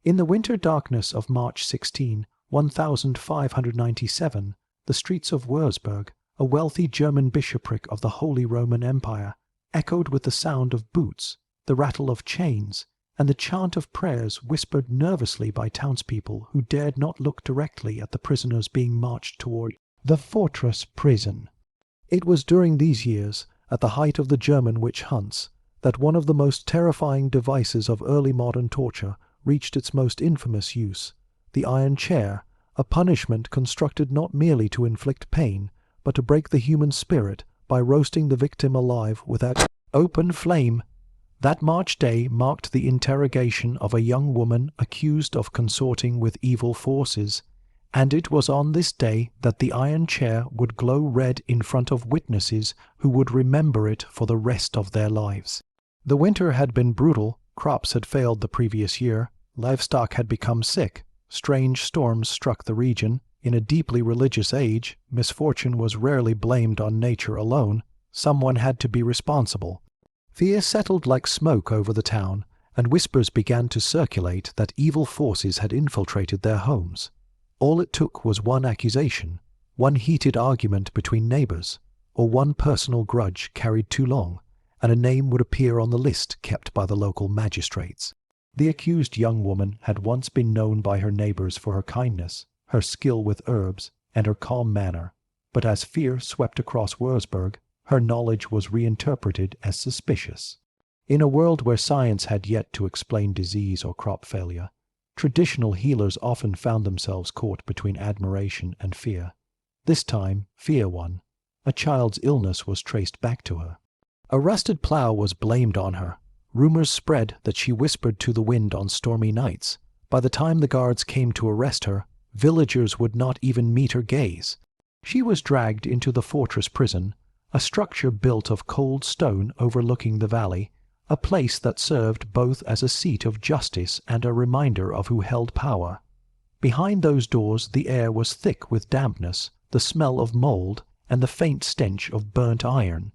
In the winter darkness of March 16, 1597, the streets of Würzburg, a wealthy German bishopric of the Holy Roman Empire, echoed with the sound of boots, the rattle of chains, and the chant of prayers whispered nervously by townspeople who dared not look directly at the prisoners being marched toward the fortress prison. It was during these years, at the height of the German witch hunts, that one of the most terrifying devices of early modern torture reached its most infamous use, the iron chair, a punishment constructed not merely to inflict pain, but to break the human spirit by roasting the victim alive with an open flame. That March day marked the interrogation of a young woman accused of consorting with evil forces, and it was on this day that the iron chair would glow red in front of witnesses who would remember it for the rest of their lives. The winter had been brutal, crops had failed the previous year, livestock had become sick, strange storms struck the region. In a deeply religious age, misfortune was rarely blamed on nature alone. Someone had to be responsible. Fear settled like smoke over the town, and whispers began to circulate that evil forces had infiltrated their homes. All it took was one accusation, one heated argument between neighbors, or one personal grudge carried too long, and a name would appear on the list kept by the local magistrates. The accused young woman had once been known by her neighbors for her kindness, her skill with herbs, and her calm manner, but as fear swept across Würzburg, her knowledge was reinterpreted as suspicious. In a world where science had yet to explain disease or crop failure, traditional healers often found themselves caught between admiration and fear. This time, fear won. A child's illness was traced back to her. A rusted plow was blamed on her. Rumors spread that she whispered to the wind on stormy nights. By the time the guards came to arrest her, villagers would not even meet her gaze. She was dragged into the fortress prison, a structure built of cold stone overlooking the valley, a place that served both as a seat of justice and a reminder of who held power. Behind those doors the air was thick with dampness, the smell of mold, and the faint stench of burnt iron.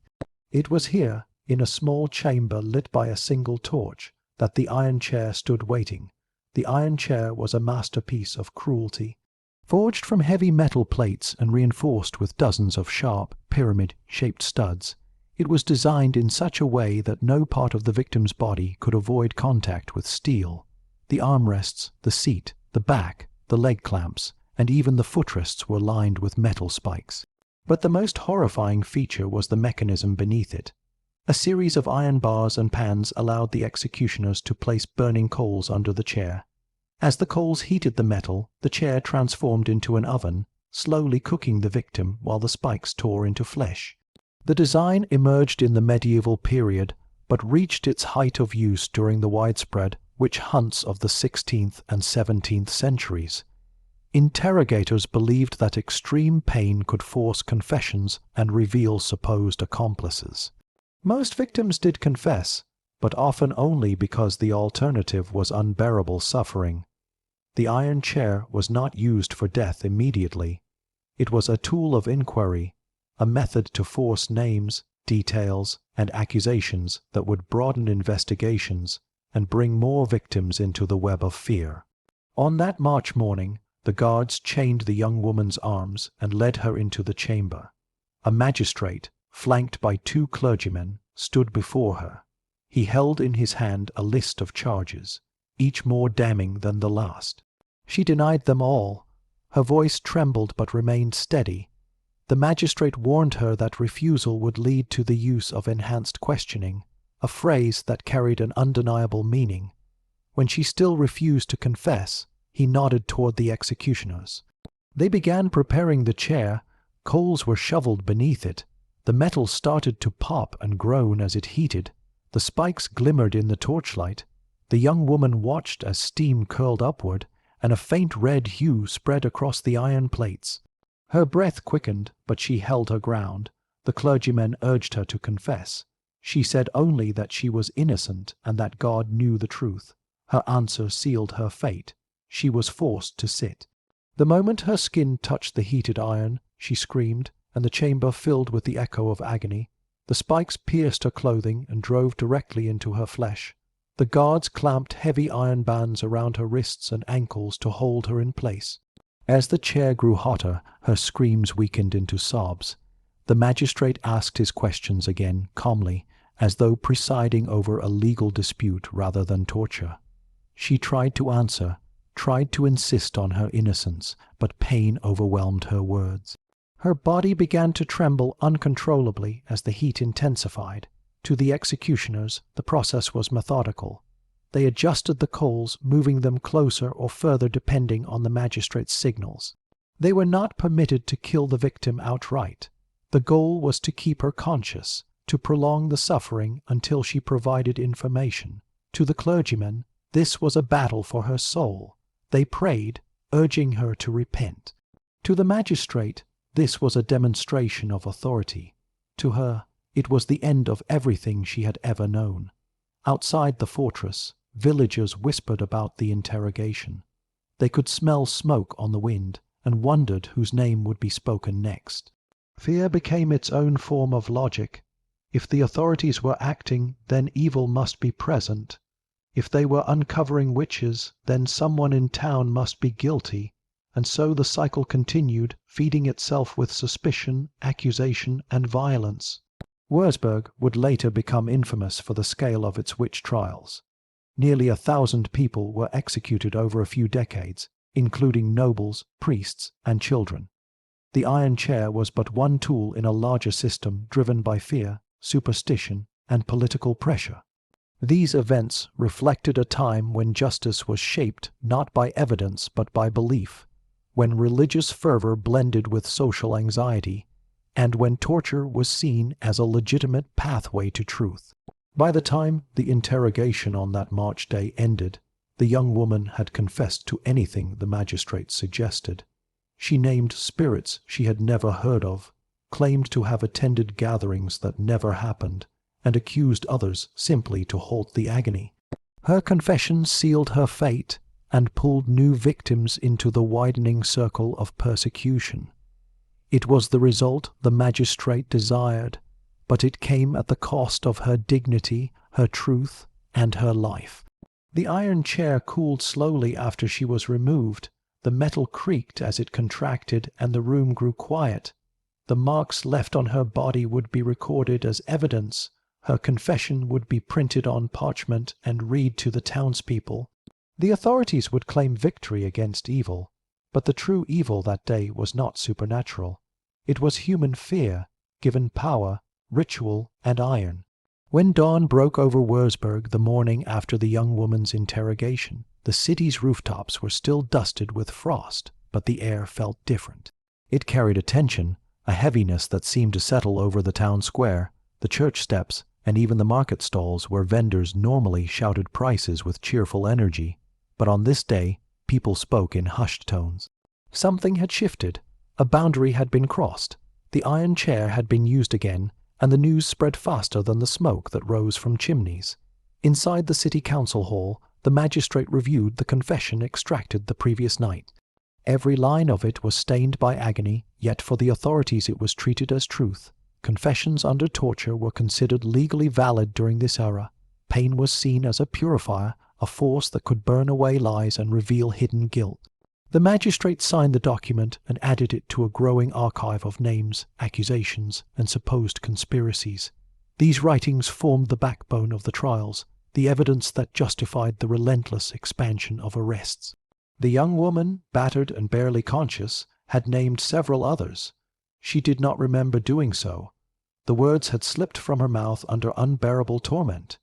It was here, in a small chamber lit by a single torch, that the iron chair stood waiting. The iron chair was a masterpiece of cruelty. Forged from heavy metal plates and reinforced with dozens of sharp, pyramid-shaped studs, it was designed in such a way that no part of the victim's body could avoid contact with steel. The armrests, the seat, the back, the leg clamps, and even the footrests were lined with metal spikes. But the most horrifying feature was the mechanism beneath it. A series of iron bars and pans allowed the executioners to place burning coals under the chair. As the coals heated the metal, the chair transformed into an oven, slowly cooking the victim while the spikes tore into flesh. The design emerged in the medieval period, but reached its height of use during the widespread witch hunts of the 16th and 17th centuries. Interrogators believed that extreme pain could force confessions and reveal supposed accomplices. Most victims did confess, but often only because the alternative was unbearable suffering. The iron chair was not used for death immediately. It was a tool of inquiry, a method to force names, details, and accusations that would broaden investigations and bring more victims into the web of fear. On that March morning, the guards chained the young woman's arms and led her into the chamber. A magistrate, flanked by 2 clergymen, stood before her. He held in his hand a list of charges, each more damning than the last. She denied them all. Her voice trembled but remained steady. The magistrate warned her that refusal would lead to the use of enhanced questioning, a phrase that carried an undeniable meaning. When she still refused to confess, he nodded toward the executioners. They began preparing the chair. Coals were shoveled beneath it. The metal started to pop and groan as it heated. The spikes glimmered in the torchlight. The young woman watched as steam curled upward, and a faint red hue spread across the iron plates. Her breath quickened, but she held her ground. The clergymen urged her to confess. She said only that she was innocent and that God knew the truth. Her answer sealed her fate. She was forced to sit. The moment her skin touched the heated iron, she screamed, and the chamber filled with the echo of agony. The spikes pierced her clothing and drove directly into her flesh. The guards clamped heavy iron bands around her wrists and ankles to hold her in place. As the chair grew hotter, her screams weakened into sobs. The magistrate asked his questions again, calmly, as though presiding over a legal dispute rather than torture. She tried to answer, tried to insist on her innocence, but pain overwhelmed her words. Her body began to tremble uncontrollably as the heat intensified. To the executioners, the process was methodical. They adjusted the coals, moving them closer or further depending on the magistrate's signals. They were not permitted to kill the victim outright. The goal was to keep her conscious, to prolong the suffering until she provided information. To the clergymen, this was a battle for her soul. They prayed, urging her to repent. To the magistrate, this was a demonstration of authority. To her, it was the end of everything she had ever known. Outside the fortress, villagers whispered about the interrogation. They could smell smoke on the wind and wondered whose name would be spoken next. Fear became its own form of logic. If the authorities were acting, then evil must be present. If they were uncovering witches, then someone in town must be guilty. And so the cycle continued, feeding itself with suspicion, accusation, and violence. Würzburg would later become infamous for the scale of its witch trials. Nearly 1,000 people were executed over a few decades, including nobles, priests, and children. The iron chair was but one tool in a larger system driven by fear, superstition, and political pressure. These events reflected a time when justice was shaped not by evidence but by belief, when religious fervor blended with social anxiety, and when torture was seen as a legitimate pathway to truth. By the time the interrogation on that March day ended, the young woman had confessed to anything the magistrate suggested. She named spirits she had never heard of, claimed to have attended gatherings that never happened, and accused others simply to halt the agony. Her confession sealed her fate and pulled new victims into the widening circle of persecution. It was the result the magistrate desired, but it came at the cost of her dignity, her truth, and her life. The iron chair cooled slowly after she was removed. The metal creaked as it contracted, and the room grew quiet. The marks left on her body would be recorded as evidence. Her confession would be printed on parchment and read to the townspeople. The authorities would claim victory against evil, but the true evil that day was not supernatural. It was human fear, given power, ritual, and iron. When dawn broke over Würzburg the morning after the young woman's interrogation, the city's rooftops were still dusted with frost, but the air felt different. It carried a tension, a heaviness that seemed to settle over the town square, the church steps, and even the market stalls where vendors normally shouted prices with cheerful energy. But on this day, people spoke in hushed tones. Something had shifted. A boundary had been crossed. The iron chair had been used again, and the news spread faster than the smoke that rose from chimneys. Inside the city council hall, the magistrate reviewed the confession extracted the previous night. Every line of it was stained by agony, yet for the authorities it was treated as truth. Confessions under torture were considered legally valid during this era. Pain was seen as a purifier, a force that could burn away lies and reveal hidden guilt. The magistrate signed the document and added it to a growing archive of names, accusations, and supposed conspiracies. These writings formed the backbone of the trials, the evidence that justified the relentless expansion of arrests. The young woman, battered and barely conscious, had named several others. She did not remember doing so. The words had slipped from her mouth under unbearable torment.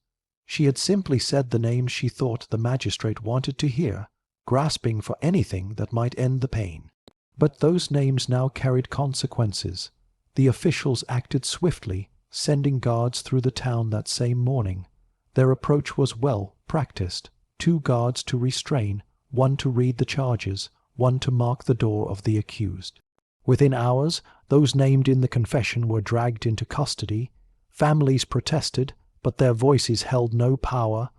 She had simply said the names she thought the magistrate wanted to hear, grasping for anything that might end the pain. But those names now carried consequences. The officials acted swiftly, sending guards through the town that same morning. Their approach was well practiced. 2 guards to restrain, 1 to read the charges, 1 to mark the door of the accused. Within hours, those named in the confession were dragged into custody. Families protested, but their voices held no power.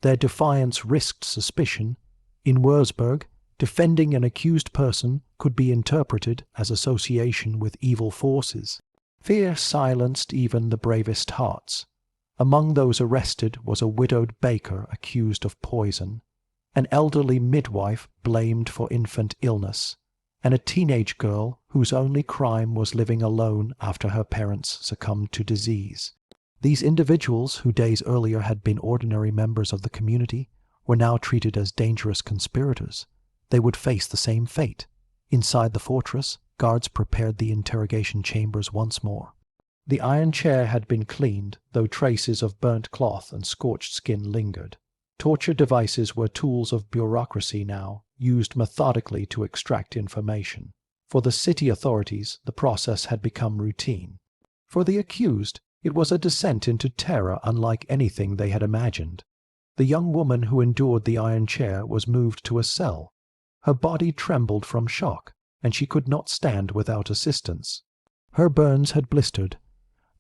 Their defiance risked suspicion. In Würzburg, defending an accused person could be interpreted as association with evil forces. Fear silenced even the bravest hearts. Among those arrested was a widowed baker accused of poison, an elderly midwife blamed for infant illness, and a teenage girl whose only crime was living alone after her parents succumbed to disease. These individuals, who days earlier had been ordinary members of the community, were now treated as dangerous conspirators. They would face the same fate. Inside the fortress, guards prepared the interrogation chambers once more. The iron chair had been cleaned, though traces of burnt cloth and scorched skin lingered. Torture devices were tools of bureaucracy now, used methodically to extract information. For the city authorities, the process had become routine. For the accused, it was a descent into terror unlike anything they had imagined. The young woman who endured the iron chair was moved to a cell. Her body trembled from shock, and she could not stand without assistance. Her burns had blistered.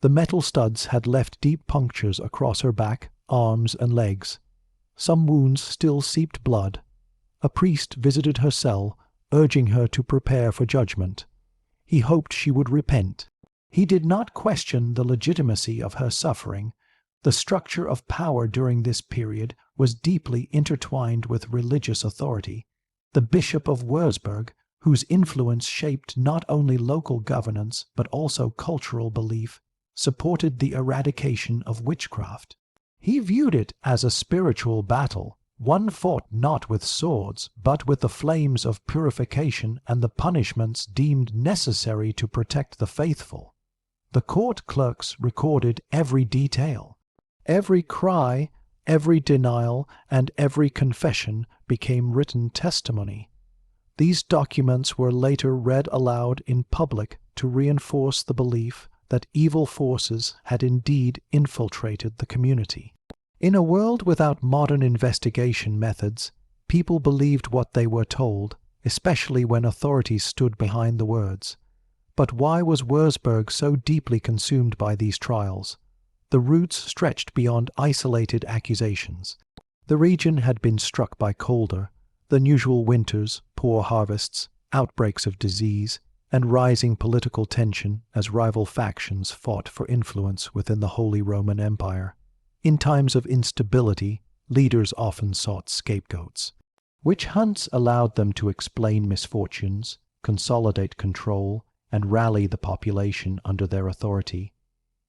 The metal studs had left deep punctures across her back, arms, and legs. Some wounds still seeped blood. A priest visited her cell, urging her to prepare for judgment. He hoped she would repent. He did not question the legitimacy of her suffering. The structure of power during this period was deeply intertwined with religious authority. The Bishop of Würzburg, whose influence shaped not only local governance but also cultural belief, supported the eradication of witchcraft. He viewed it as a spiritual battle, one fought not with swords, but with the flames of purification and the punishments deemed necessary to protect the faithful. The court clerks recorded every detail. Every cry, every denial, and every confession became written testimony. These documents were later read aloud in public to reinforce the belief that evil forces had indeed infiltrated the community. In a world without modern investigation methods, people believed what they were told, especially when authorities stood behind the words. But why was Würzburg so deeply consumed by these trials? The roots stretched beyond isolated accusations. The region had been struck by colder, unusual winters, poor harvests, outbreaks of disease, and rising political tension as rival factions fought for influence within the Holy Roman Empire. In times of instability, leaders often sought scapegoats. Witch hunts allowed them to explain misfortunes, consolidate control, and rally the population under their authority.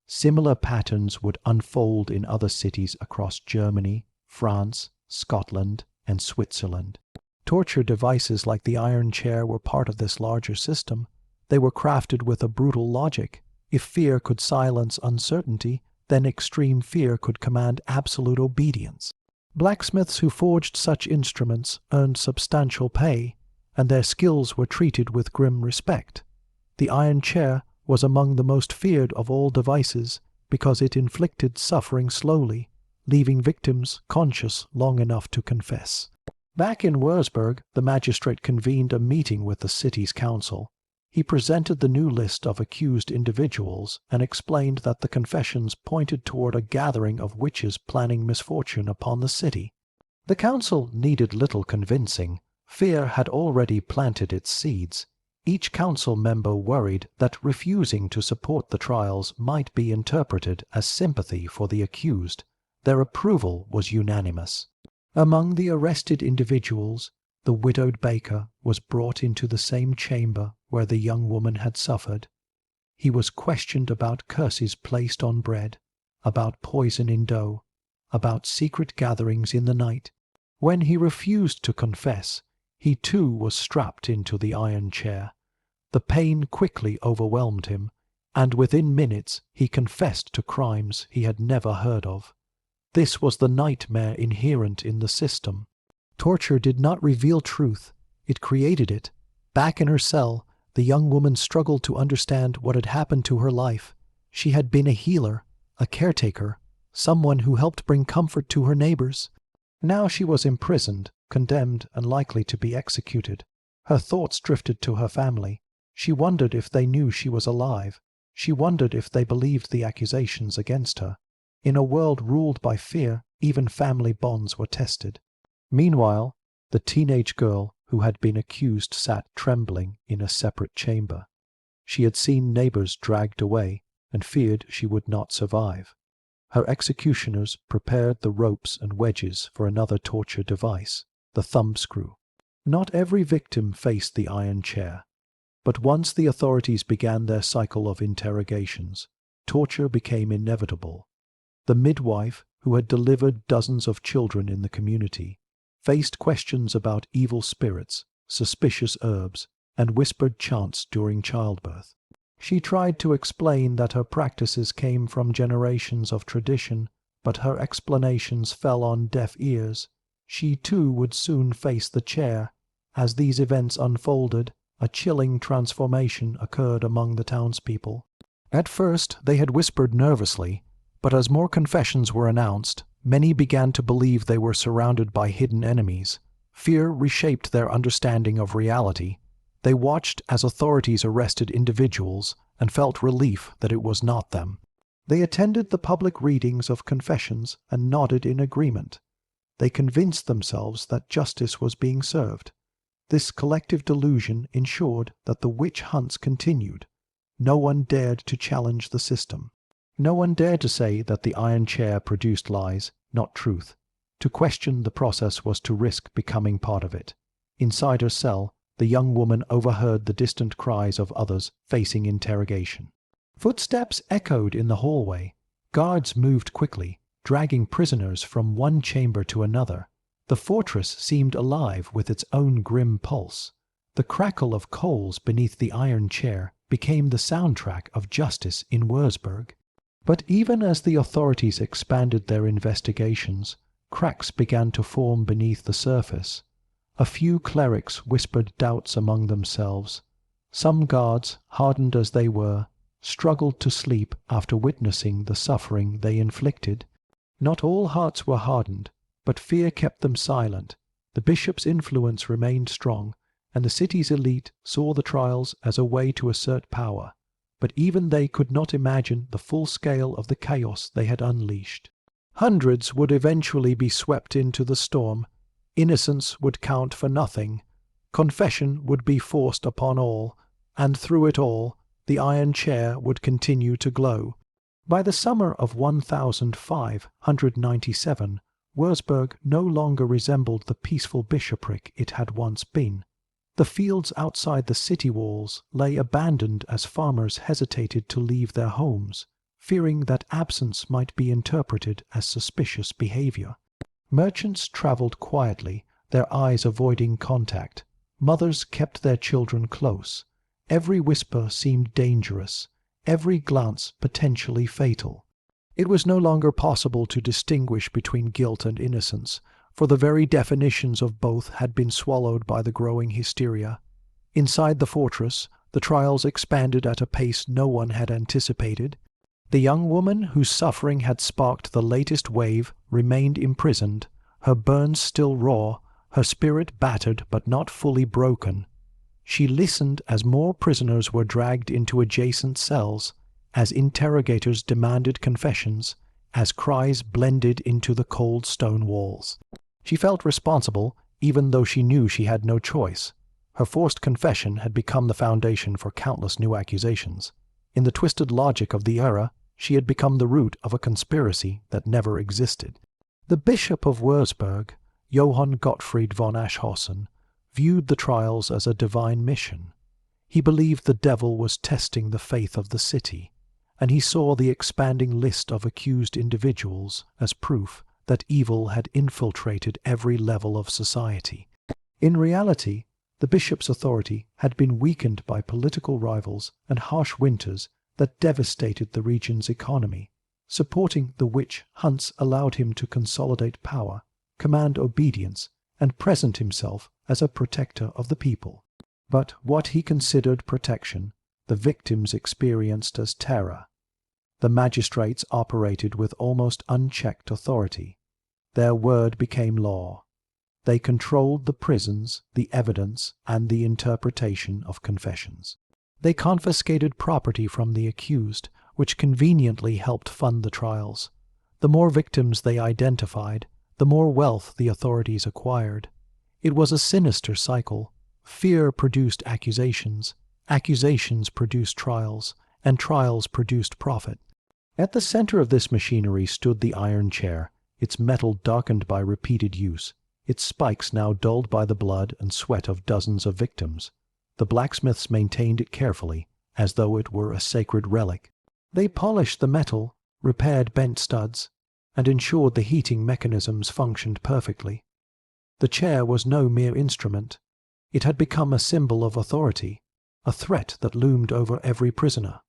Similar patterns would unfold in other cities across Germany, France, Scotland, and Switzerland. Torture devices like the iron chair were part of this larger system. They were crafted with a brutal logic. If fear could silence uncertainty, then extreme fear could command absolute obedience. Blacksmiths who forged such instruments earned substantial pay, and their skills were treated with grim respect. The iron chair was among the most feared of all devices because it inflicted suffering slowly, leaving victims conscious long enough to confess. Back in Würzburg, the magistrate convened a meeting with the city's council. He presented the new list of accused individuals and explained that the confessions pointed toward a gathering of witches planning misfortune upon the city. The council needed little convincing. Fear had already planted its seeds. Each council member worried that refusing to support the trials might be interpreted as sympathy for the accused. Their approval was unanimous. Among the arrested individuals, the widowed baker was brought into the same chamber where the young woman had suffered. He was questioned about curses placed on bread, about poison in dough, about secret gatherings in the night. When he refused to confess, he too was strapped into the iron chair. The pain quickly overwhelmed him, and within minutes he confessed to crimes he had never heard of. This was the nightmare inherent in the system. Torture did not reveal truth, it created it. Back in her cell, the young woman struggled to understand what had happened to her life. She had been a healer, a caretaker, someone who helped bring comfort to her neighbors. Now she was imprisoned, condemned, and likely to be executed. Her thoughts drifted to her family. She wondered if they knew she was alive. She wondered if they believed the accusations against her. In a world ruled by fear, even family bonds were tested. Meanwhile, the teenage girl who had been accused sat trembling in a separate chamber. She had seen neighbors dragged away and feared she would not survive. Her executioners prepared the ropes and wedges for another torture device, the thumbscrew. Not every victim faced the iron chair, but once the authorities began their cycle of interrogations, torture became inevitable. The midwife, who had delivered dozens of children in the community, faced questions about evil spirits, suspicious herbs, and whispered chants during childbirth. She tried to explain that her practices came from generations of tradition, but her explanations fell on deaf ears. She too would soon face the chair. As these events unfolded, a chilling transformation occurred among the townspeople. At first they had whispered nervously, but as more confessions were announced, many began to believe they were surrounded by hidden enemies. Fear reshaped their understanding of reality. They watched as authorities arrested individuals and felt relief that it was not them. They attended the public readings of confessions and nodded in agreement. They convinced themselves that justice was being served. This collective delusion ensured that the witch hunts continued. No one dared to challenge the system. No one dared to say that the iron chair produced lies, not truth. To question the process was to risk becoming part of it. Inside her cell, the young woman overheard the distant cries of others facing interrogation. Footsteps echoed in the hallway. Guards moved quickly, dragging prisoners from one chamber to another. The fortress seemed alive with its own grim pulse. The crackle of coals beneath the iron chair became the soundtrack of justice in Würzburg. But even as the authorities expanded their investigations, cracks began to form beneath the surface. A few clerics whispered doubts among themselves. Some guards, hardened as they were, struggled to sleep after witnessing the suffering they inflicted. Not all hearts were hardened, but fear kept them silent. The bishop's influence remained strong, and the city's elite saw the trials as a way to assert power. But even they could not imagine the full scale of the chaos they had unleashed. Hundreds would eventually be swept into the storm. Innocence would count for nothing. Confession would be forced upon all, and through it all, the iron chair would continue to glow. By the summer of 1597, Würzburg no longer resembled the peaceful bishopric it had once been. The fields outside the city walls lay abandoned as farmers hesitated to leave their homes, fearing that absence might be interpreted as suspicious behavior. Merchants traveled quietly, their eyes avoiding contact. Mothers kept their children close. Every whisper seemed dangerous, every glance potentially fatal. It was no longer possible to distinguish between guilt and innocence, for the very definitions of both had been swallowed by the growing hysteria. Inside the fortress, the trials expanded at a pace no one had anticipated. The young woman whose suffering had sparked the latest wave remained imprisoned, her burns still raw, her spirit battered but not fully broken. She listened as more prisoners were dragged into adjacent cells, as interrogators demanded confessions, as cries blended into the cold stone walls. She felt responsible, even though she knew she had no choice. Her forced confession had become the foundation for countless new accusations. In the twisted logic of the era, she had become the root of a conspiracy that never existed. The Bishop of Würzburg, Johann Gottfried von Aschhausen, viewed the trials as a divine mission. He believed the devil was testing the faith of the city, and he saw the expanding list of accused individuals as proof that evil had infiltrated every level of society. In reality, the bishop's authority had been weakened by political rivals and harsh winters that devastated the region's economy. Supporting the witch hunts allowed him to consolidate power, command obedience, and present himself as a protector of the people. But what he considered protection, the victims experienced as terror. The magistrates operated with almost unchecked authority. Their word became law. They controlled the prisons, the evidence, and the interpretation of confessions. They confiscated property from the accused, which conveniently helped fund the trials. The more victims they identified, the more wealth the authorities acquired. It was a sinister cycle. Fear produced accusations, accusations produced trials, and trials produced profit. At the center of this machinery stood the iron chair, its metal darkened by repeated use, its spikes now dulled by the blood and sweat of dozens of victims. The blacksmiths maintained it carefully, as though it were a sacred relic. They polished the metal, repaired bent studs, and ensured the heating mechanisms functioned perfectly. The chair was no mere instrument. It had become a symbol of authority, a threat that loomed over every prisoner.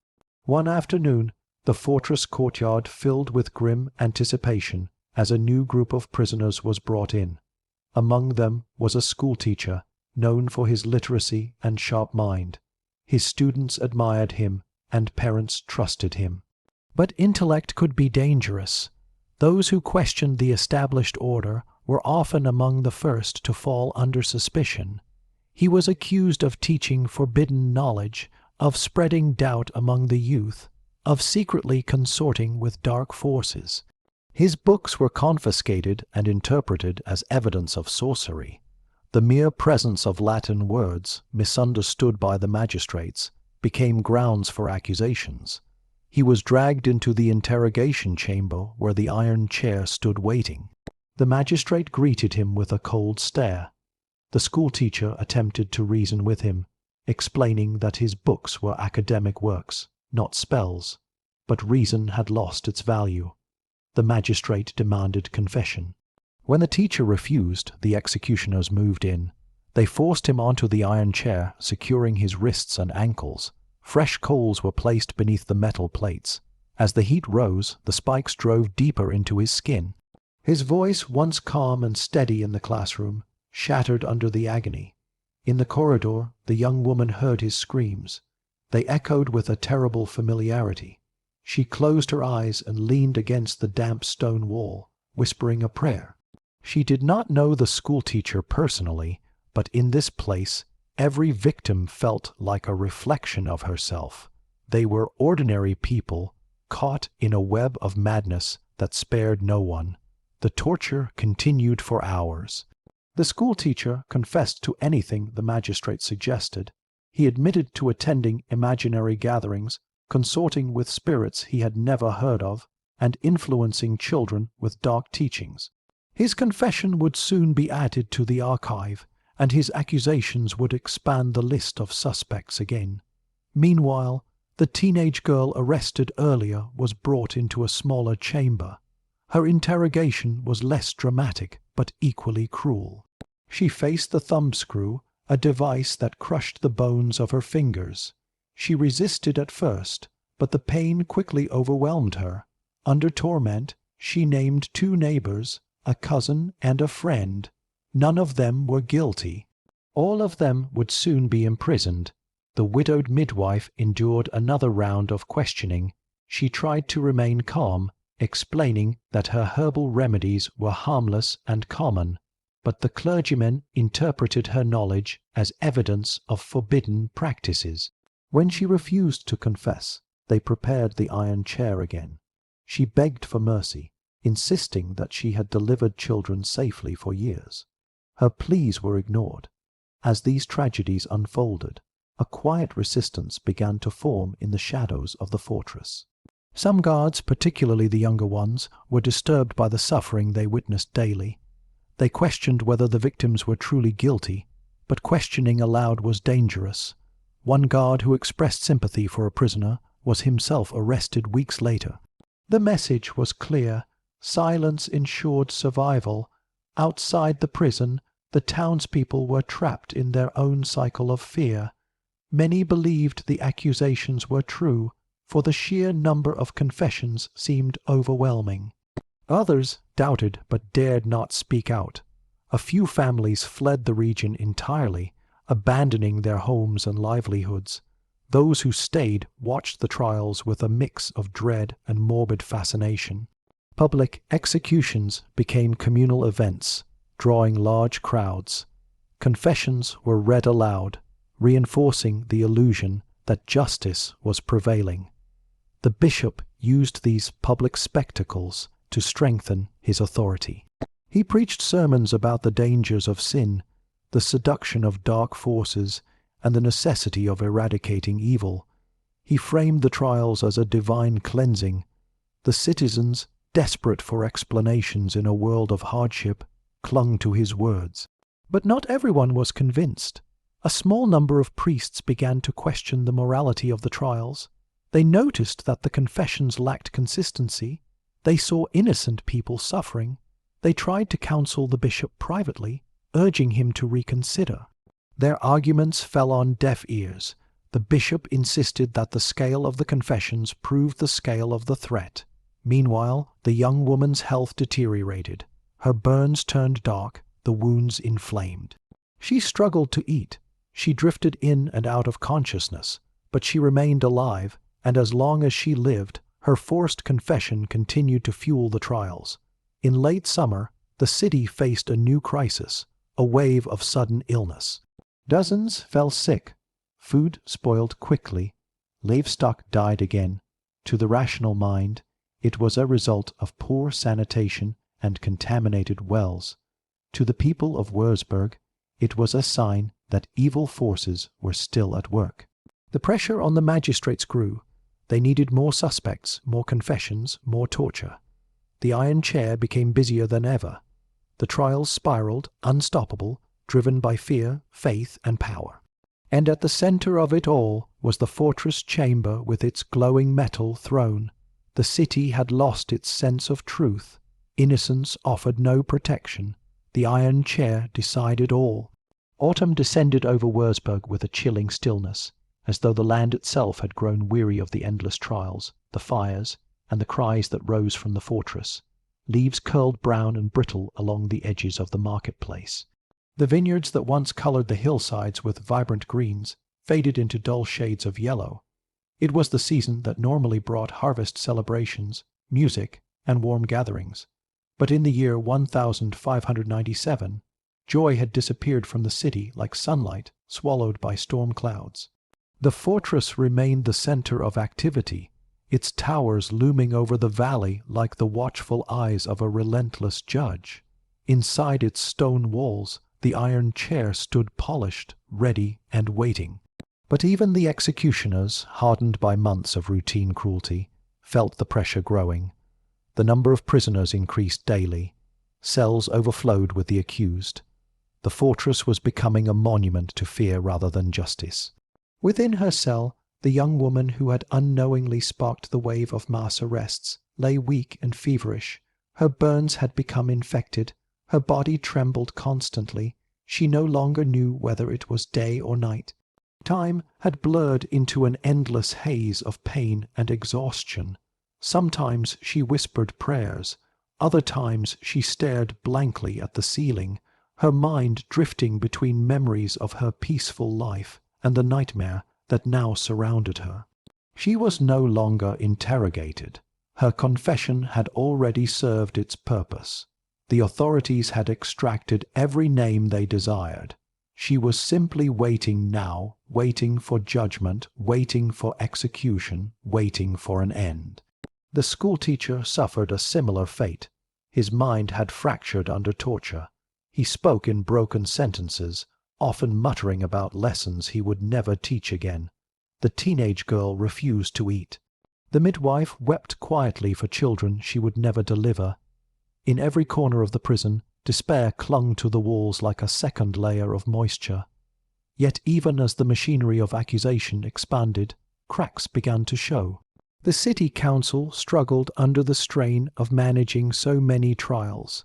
One afternoon, the fortress courtyard filled with grim anticipation as a new group of prisoners was brought in. Among them was a schoolteacher, known for his literacy and sharp mind. His students admired him, and parents trusted him. But intellect could be dangerous. Those who questioned the established order were often among the first to fall under suspicion. He was accused of teaching forbidden knowledge, of spreading doubt among the youth, of secretly consorting with dark forces. His books were confiscated and interpreted as evidence of sorcery. The mere presence of Latin words, misunderstood by the magistrates, became grounds for accusations. He was dragged into the interrogation chamber where the iron chair stood waiting. The magistrate greeted him with a cold stare. The schoolteacher attempted to reason with him, explaining that his books were academic works, not spells, but reason had lost its value. The magistrate demanded confession. When the teacher refused, the executioners moved in. They forced him onto the iron chair, securing his wrists and ankles. Fresh coals were placed beneath the metal plates. As the heat rose, the spikes drove deeper into his skin. His voice, once calm and steady in the classroom, shattered under the agony. In the corridor, the young woman heard his screams. They echoed with a terrible familiarity. She closed her eyes and leaned against the damp stone wall, whispering a prayer. She did not know the schoolteacher personally, but in this place every victim felt like a reflection of herself. They were ordinary people, caught in a web of madness that spared no one. The torture continued for hours. The schoolteacher confessed to anything the magistrate suggested. He admitted to attending imaginary gatherings, consorting with spirits he had never heard of, and influencing children with dark teachings. His confession would soon be added to the archive, and his accusations would expand the list of suspects again. Meanwhile, the teenage girl arrested earlier was brought into a smaller chamber. Her interrogation was less dramatic, but equally cruel. She faced the thumbscrew, a device that crushed the bones of her fingers. She resisted at first, but the pain quickly overwhelmed her. Under torment, she named 2 neighbors, a cousin and a friend. None of them were guilty. All of them would soon be imprisoned. The widowed midwife endured another round of questioning. She tried to remain calm, explaining that her herbal remedies were harmless and common, but the clergymen interpreted her knowledge as evidence of forbidden practices. When she refused to confess, they prepared the iron chair again. She begged for mercy, insisting that she had delivered children safely for years. Her pleas were ignored. As these tragedies unfolded, a quiet resistance began to form in the shadows of the fortress. Some guards, particularly the younger ones, were disturbed by the suffering they witnessed daily. They questioned whether the victims were truly guilty, but questioning aloud was dangerous. One guard who expressed sympathy for a prisoner was himself arrested weeks later. The message was clear. Silence ensured survival. Outside the prison, the townspeople were trapped in their own cycle of fear. Many believed the accusations were true, for the sheer number of confessions seemed overwhelming. Others doubted but dared not speak out. A few families fled the region entirely, abandoning their homes and livelihoods. Those who stayed watched the trials with a mix of dread and morbid fascination. Public executions became communal events, drawing large crowds. Confessions were read aloud, reinforcing the illusion that justice was prevailing. The bishop used these public spectacles to strengthen his authority. He preached sermons about the dangers of sin, the seduction of dark forces, and the necessity of eradicating evil. He framed the trials as a divine cleansing, The citizens, desperate for explanations in a world of hardship, clung to his words. But not everyone was convinced. A small number of priests began to question the morality of the trials. They noticed that the confessions lacked consistency. They saw innocent people suffering. They tried to counsel the bishop privately, urging him to reconsider. Their arguments fell on deaf ears. The bishop insisted that the scale of the confessions proved the scale of the threat. Meanwhile, the young woman's health deteriorated. Her burns turned dark, the wounds inflamed. She struggled to eat. She drifted in and out of consciousness, but she remained alive, and as long as she lived, her forced confession continued to fuel the trials. In late summer, the city faced a new crisis, a wave of sudden illness. Dozens fell sick. Food spoiled quickly. Livestock died again. To the rational mind, it was a result of poor sanitation and contaminated wells. To the people of Würzburg, it was a sign that evil forces were still at work. The pressure on the magistrates grew. They needed more suspects, more confessions, more torture. The iron chair became busier than ever. The trials spiraled, unstoppable, driven by fear, faith, and power. And at the center of it all was the fortress chamber with its glowing metal throne. The city had lost its sense of truth. Innocence offered no protection. The iron chair decided all. Autumn descended over Würzburg with a chilling stillness, as though the land itself had grown weary of the endless trials, the fires, and the cries that rose from the fortress. Leaves curled brown and brittle along the edges of the marketplace. The vineyards that once colored the hillsides with vibrant greens faded into dull shades of yellow. It was the season that normally brought harvest celebrations, music, and warm gatherings. But in the year 1597, joy had disappeared from the city like sunlight swallowed by storm clouds. The fortress remained the center of activity, its towers looming over the valley like the watchful eyes of a relentless judge. Inside its stone walls, the iron chair stood polished, ready, and waiting. But even the executioners, hardened by months of routine cruelty, felt the pressure growing. The number of prisoners increased daily. Cells overflowed with the accused. The fortress was becoming a monument to fear rather than justice. Within her cell, the young woman who had unknowingly sparked the wave of mass arrests lay weak and feverish. Her burns had become infected. Her body trembled constantly. She no longer knew whether it was day or night. Time had blurred into an endless haze of pain and exhaustion. Sometimes she whispered prayers. Other times she stared blankly at the ceiling, her mind drifting between memories of her peaceful life and the nightmare that now surrounded her. She was no longer interrogated. Her confession had already served its purpose. The authorities had extracted every name they desired. She was simply waiting now, waiting for judgment, waiting for execution, waiting for an end. The schoolteacher suffered a similar fate. His mind had fractured under torture. He spoke in broken sentences, often muttering about lessons he would never teach again. The teenage girl refused to eat. The midwife wept quietly for children she would never deliver. In every corner of the prison, despair clung to the walls like a second layer of moisture. Yet even as the machinery of accusation expanded, cracks began to show. The city council struggled under the strain of managing so many trials.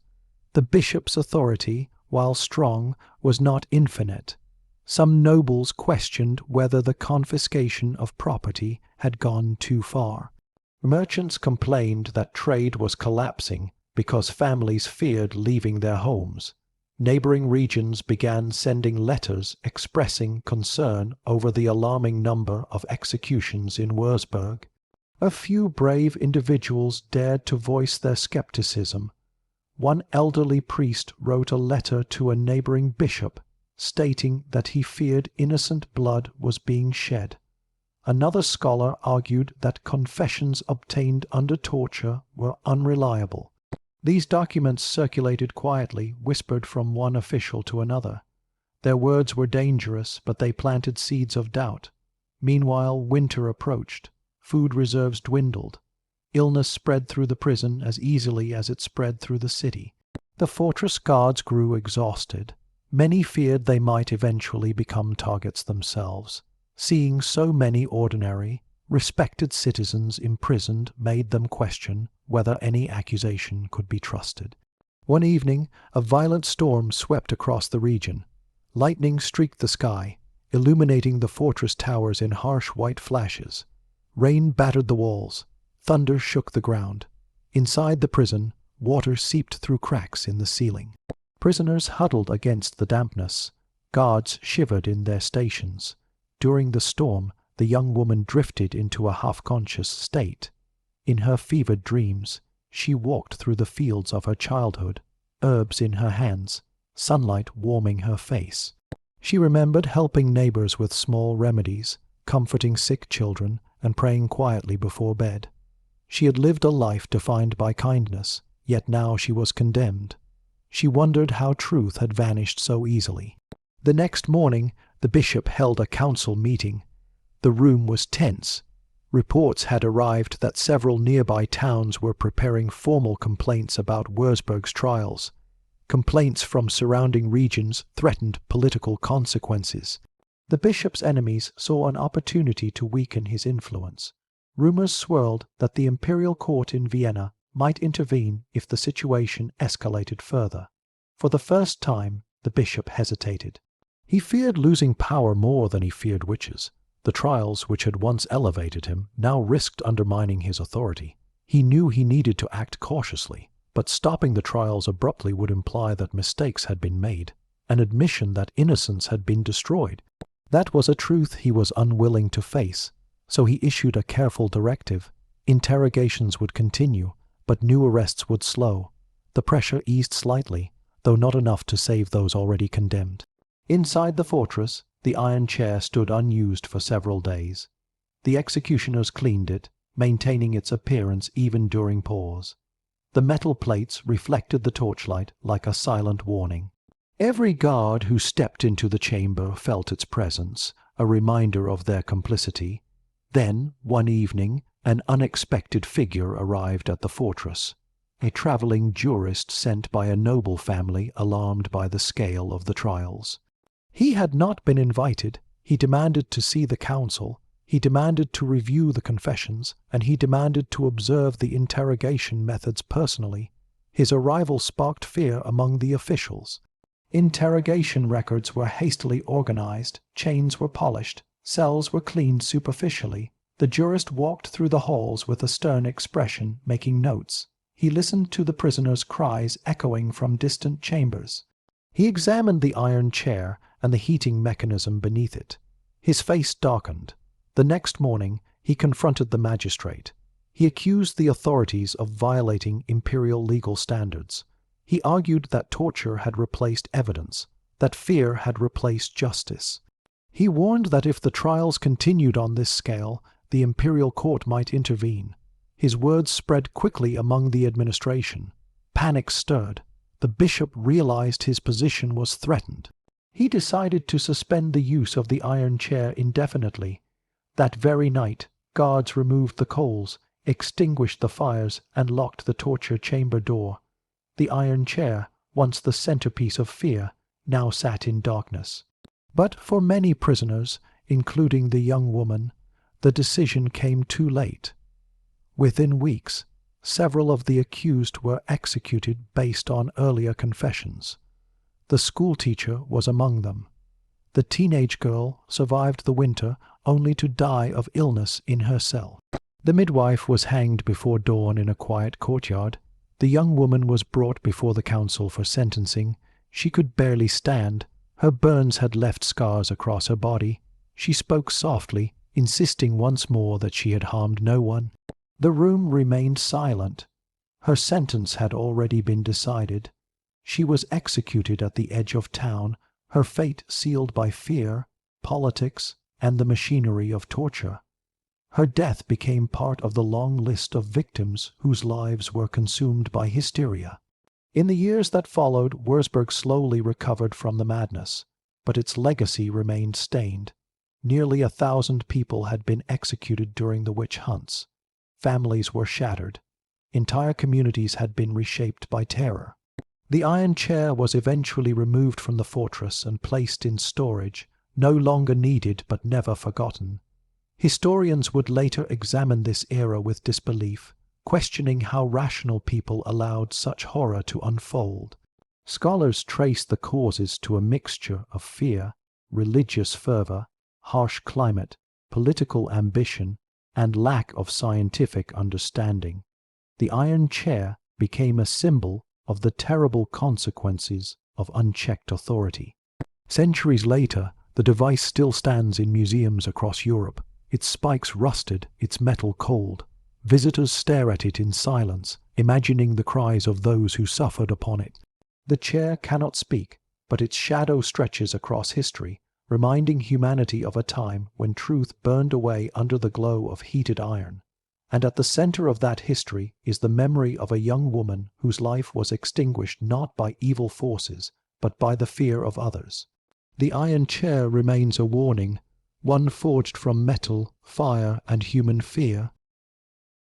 The bishop's authority, while strong, was not infinite. Some nobles questioned whether the confiscation of property had gone too far. Merchants complained that trade was collapsing because families feared leaving their homes. Neighboring regions began sending letters expressing concern over the alarming number of executions in Würzburg. A few brave individuals dared to voice their skepticism. One elderly priest wrote a letter to a neighboring bishop, stating that he feared innocent blood was being shed. Another scholar argued that confessions obtained under torture were unreliable. These documents circulated quietly, whispered from one official to another. Their words were dangerous, but they planted seeds of doubt. Meanwhile, winter approached. Food reserves dwindled. Illness spread through the prison as easily as it spread through the city. The fortress guards grew exhausted. Many feared they might eventually become targets themselves. Seeing so many ordinary, respected citizens imprisoned made them question whether any accusation could be trusted. One evening, a violent storm swept across the region. Lightning streaked the sky, illuminating the fortress towers in harsh white flashes. Rain battered the walls. Thunder shook the ground. Inside the prison, water seeped through cracks in the ceiling. Prisoners huddled against the dampness. Guards shivered in their stations. During the storm, the young woman drifted into a half-conscious state. In her fevered dreams, she walked through the fields of her childhood, herbs in her hands, sunlight warming her face. She remembered helping neighbors with small remedies, comforting sick children, and praying quietly before bed. She had lived a life defined by kindness, yet now she was condemned. She wondered how truth had vanished so easily. The next morning, the bishop held a council meeting. The room was tense. Reports had arrived that several nearby towns were preparing formal complaints about Würzburg's trials. Complaints from surrounding regions threatened political consequences. The bishop's enemies saw an opportunity to weaken his influence. Rumors swirled that the imperial court in Vienna might intervene if the situation escalated further. For the first time, the bishop hesitated. He feared losing power more than he feared witches. The trials which had once elevated him now risked undermining his authority. He knew he needed to act cautiously, but stopping the trials abruptly would imply that mistakes had been made, an admission that innocence had been destroyed. That was a truth he was unwilling to face, so he issued a careful directive. Interrogations would continue, but new arrests would slow. The pressure eased slightly, though not enough to save those already condemned. Inside the fortress, the iron chair stood unused for several days. The executioners cleaned it, maintaining its appearance even during pause. The metal plates reflected the torchlight like a silent warning. Every guard who stepped into the chamber felt its presence, a reminder of their complicity. Then, one evening, an unexpected figure arrived at the fortress, a traveling jurist sent by a noble family alarmed by the scale of the trials. He had not been invited. He demanded to see the council. He demanded to review the confessions, and he demanded to observe the interrogation methods personally. His arrival sparked fear among the officials. Interrogation records were hastily organized, chains were polished, cells were cleaned superficially. The jurist walked through the halls with a stern expression, making notes. He listened to the prisoners' cries echoing from distant chambers. He examined the iron chair and the heating mechanism beneath it. His face darkened. The next morning, he confronted the magistrate. He accused the authorities of violating imperial legal standards. He argued that torture had replaced evidence, that fear had replaced justice. He warned that if the trials continued on this scale, the imperial court might intervene. His words spread quickly among the administration. Panic stirred. The bishop realized his position was threatened. He decided to suspend the use of the iron chair indefinitely. That very night, guards removed the coals, extinguished the fires, and locked the torture chamber door. The iron chair, once the centerpiece of fear, now sat in darkness. But for many prisoners, including the young woman, the decision came too late. Within weeks, several of the accused were executed based on earlier confessions. The schoolteacher was among them. The teenage girl survived the winter only to die of illness in her cell. The midwife was hanged before dawn in a quiet courtyard. The young woman was brought before the council for sentencing. She could barely stand. Her burns had left scars across her body. She spoke softly, insisting once more that she had harmed no one. The room remained silent. Her sentence had already been decided. She was executed at the edge of town, her fate sealed by fear, politics, and the machinery of torture. Her death became part of the long list of victims whose lives were consumed by hysteria. In the years that followed, Würzburg slowly recovered from the madness, but its legacy remained stained. Nearly 1,000 people had been executed during the witch hunts. families were shattered. Entire communities had been reshaped by terror. The iron chair was eventually removed from the fortress and placed in storage, no longer needed but never forgotten. Historians would later examine this era with disbelief, questioning how rational people allowed such horror to unfold. Scholars trace the causes to a mixture of fear, religious fervor, harsh climate, political ambition, and lack of scientific understanding. The iron chair became a symbol of the terrible consequences of unchecked authority. Centuries later, the device still stands in museums across Europe, its spikes rusted, its metal cold. Visitors stare at it in silence, imagining the cries of those who suffered upon it. The chair cannot speak, but its shadow stretches across history, reminding humanity of a time when truth burned away under the glow of heated iron. And at the center of that history is the memory of a young woman whose life was extinguished not by evil forces, but by the fear of others. The iron chair remains a warning, one forged from metal, fire, and human fear,